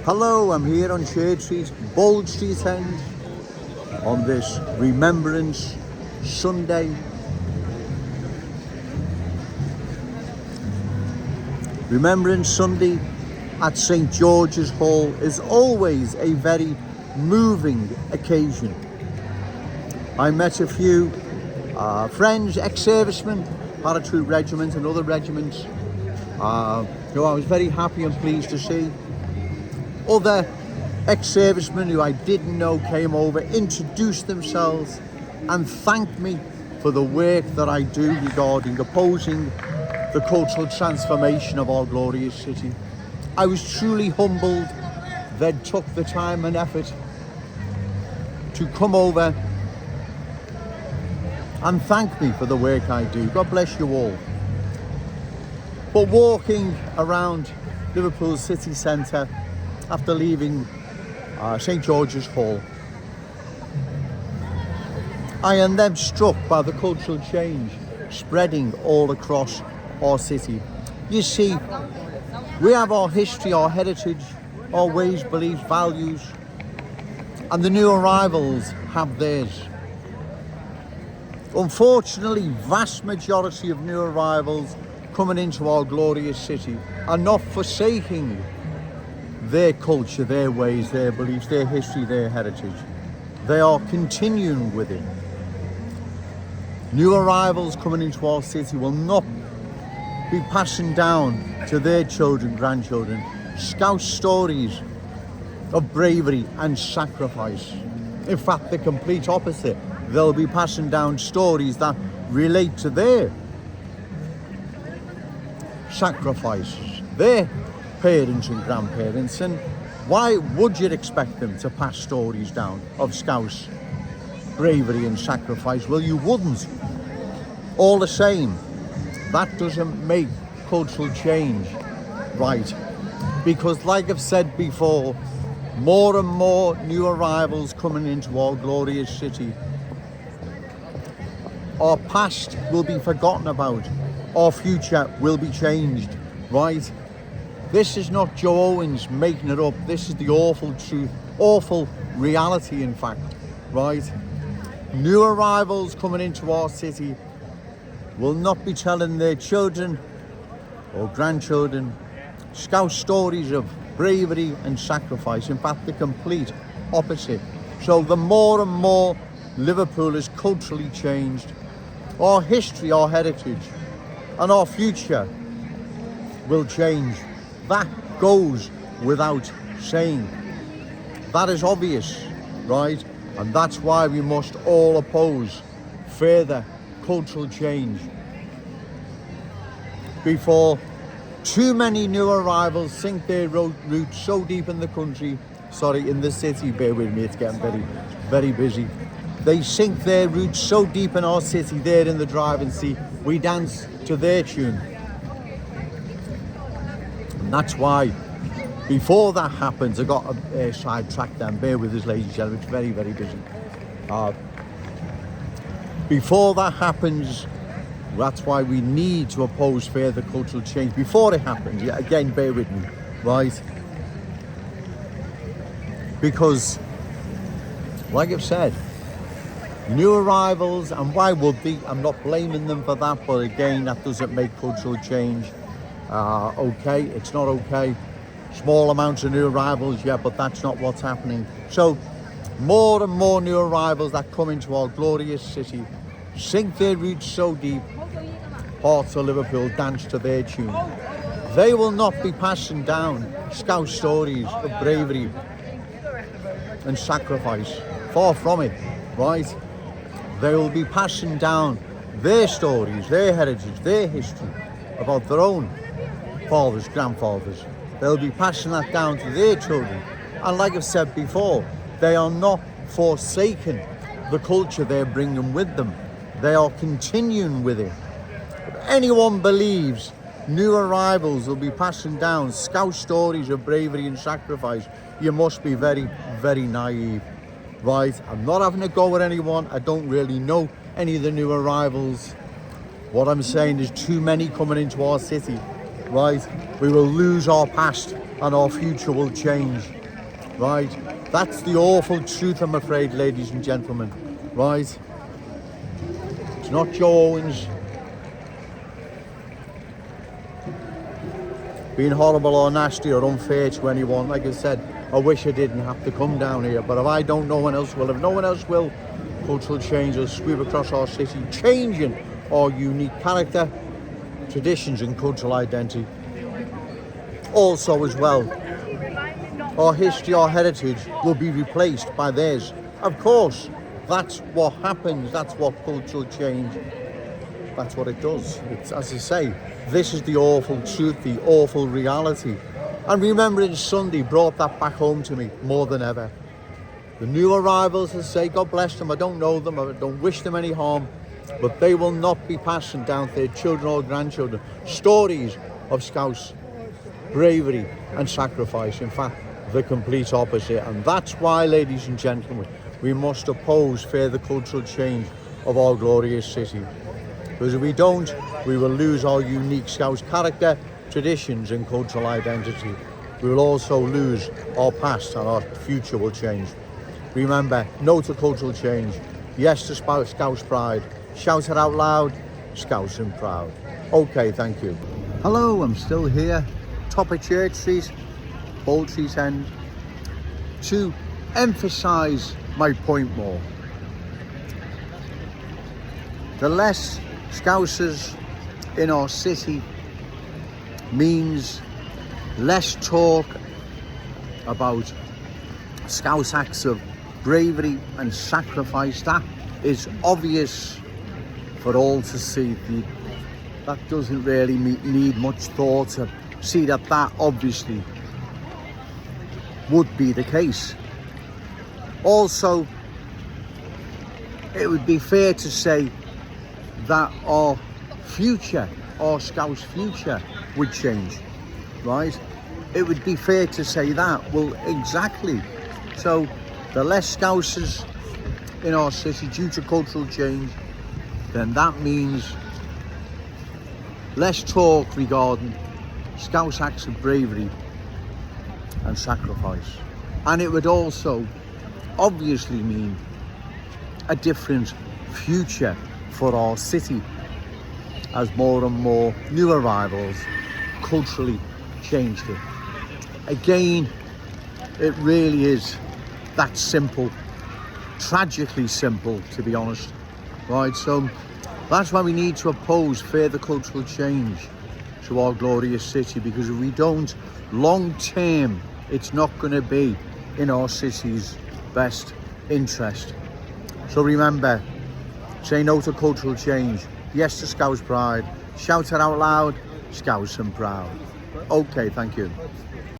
Hello, I'm here on Church Street, Bold Street End, on this Remembrance Sunday. Remembrance Sunday at St. George's Hall is always a very moving occasion. I met a few friends, ex-servicemen, paratroop regiment and other regiments, who I was very happy and pleased to see. Other ex-servicemen who I didn't know came over, introduced themselves and thanked me for the work that I do regarding opposing the cultural transformation of our glorious city. I was truly humbled they took the time and effort to come over and thank me for the work I do. God bless you all. But walking around Liverpool city centre after leaving St. George's Hall, I am then struck by the cultural change spreading all across our city. You see, we have our history, our heritage, our ways, beliefs, values, and the new arrivals have theirs. Unfortunately, vast majority of new arrivals coming into our glorious city are not forsaking their culture, their ways, their beliefs, their history, their heritage. They are continuing with it. New arrivals coming into our city will not be passing down to their children, grandchildren, Scouse stories of bravery and sacrifice. In fact, the complete opposite. They'll be passing down stories that relate to their sacrifices, their parents and grandparents. And why would you expect them to pass stories down of Scouse bravery and sacrifice? Well, you wouldn't. All the same, that doesn't make cultural change right, because like I've said before, more and more new arrivals coming into our glorious city. Our past will be forgotten about, our future will be changed, right? This is not Joe Owens making it up. This is the awful truth, awful reality, in fact, right? New arrivals coming into our city will not be telling their children or grandchildren Scouse stories of bravery and sacrifice. In fact, the complete opposite. So the more and more Liverpool is culturally changed, our history, our heritage, and our future will change. That goes without saying. That is obvious, right? And that's why we must all oppose further cultural change before too many new arrivals sink their roots so deep in the country, in the city, bear with me, it's getting very, very busy. They sink their roots so deep in our city, there in the driving seat, we dance to their tune. And that's why, before that happens, I got sidetracked then, bear with us, ladies and gentlemen, it's very, very busy. Before that happens, that's why we need to oppose further cultural change. Before it happens, again, bear with me, right? Because, like I've said, new arrivals, and why would they? I'm not blaming them for that, but again, that doesn't make cultural change okay. It's not okay. Small amounts of new arrivals, yeah, but that's not what's happening. So, more and more new arrivals that come into our glorious city sink their roots so deep, hearts of Liverpool dance to their tune. They will not be passing down Scouse stories of bravery and sacrifice. Far from it, right? They will be passing down their stories, their heritage, their history about their own fathers, grandfathers. They'll be passing that down to their children. And like I've said before, they are not forsaking the culture they're bringing with them. They are continuing with it. If anyone believes new arrivals will be passing down Scouse stories of bravery and sacrifice, you must be very, very naive, right? I'm not having a go at anyone. I don't really know any of the new arrivals. What I'm saying is too many coming into our city, right? We will lose our past and our future will change, right? That's the awful truth, I'm afraid, ladies and gentlemen, right? It's not Joe Owens being horrible or nasty or unfair to anyone. Like I said, I wish I didn't have to come down here, but if I don't, no one else will. If no one else will, cultural change will sweep across our city, changing our unique character, traditions and cultural identity. Also as well, our history, our heritage will be replaced by theirs. Of course, that's what happens. That's what cultural change, that's what it does. It's, as I say, this is the awful truth, the awful reality. And remembering Sunday brought that back home to me more than ever. The new arrivals, as I say, God bless them. I don't know them, I don't wish them any harm, but they will not be passing down to their children or grandchildren stories of Scouse bravery and sacrifice. In fact, the complete opposite. And that's why, ladies and gentlemen, we must oppose further cultural change of our glorious city. Because if we don't, we will lose our unique Scouse character, traditions and cultural identity. We will also lose our past and our future will change. Remember, no to cultural change, yes to Scouse pride. Shout it out loud, Scouse and proud. Okay, thank you. Hello, I'm still here, top of Church Street, Old Street End, to emphasise my point more. The less Scousers in our city means less talk about Scouse acts of bravery and sacrifice. That is obvious for all to see. That doesn't really need much thought to see that obviously would be the case. Also, it would be fair to say that our future, our Scouse future, would change, right? It would be fair to say that. Well, exactly. So the less Scousers in our city due to cultural change, then that means less talk regarding Scouse acts of bravery and sacrifice. And it would also obviously mean a different future for our city as more and more new arrivals culturally changed it. Again, it really is that simple, tragically simple, to be honest, right? So that's why we need to oppose further cultural change to our glorious city, because if we don't, long term, it's not going to be in our city's best interest. So remember, say no to cultural change, yes to Scouse pride, shout it out loud, Scouse and proud. Okay, thank you.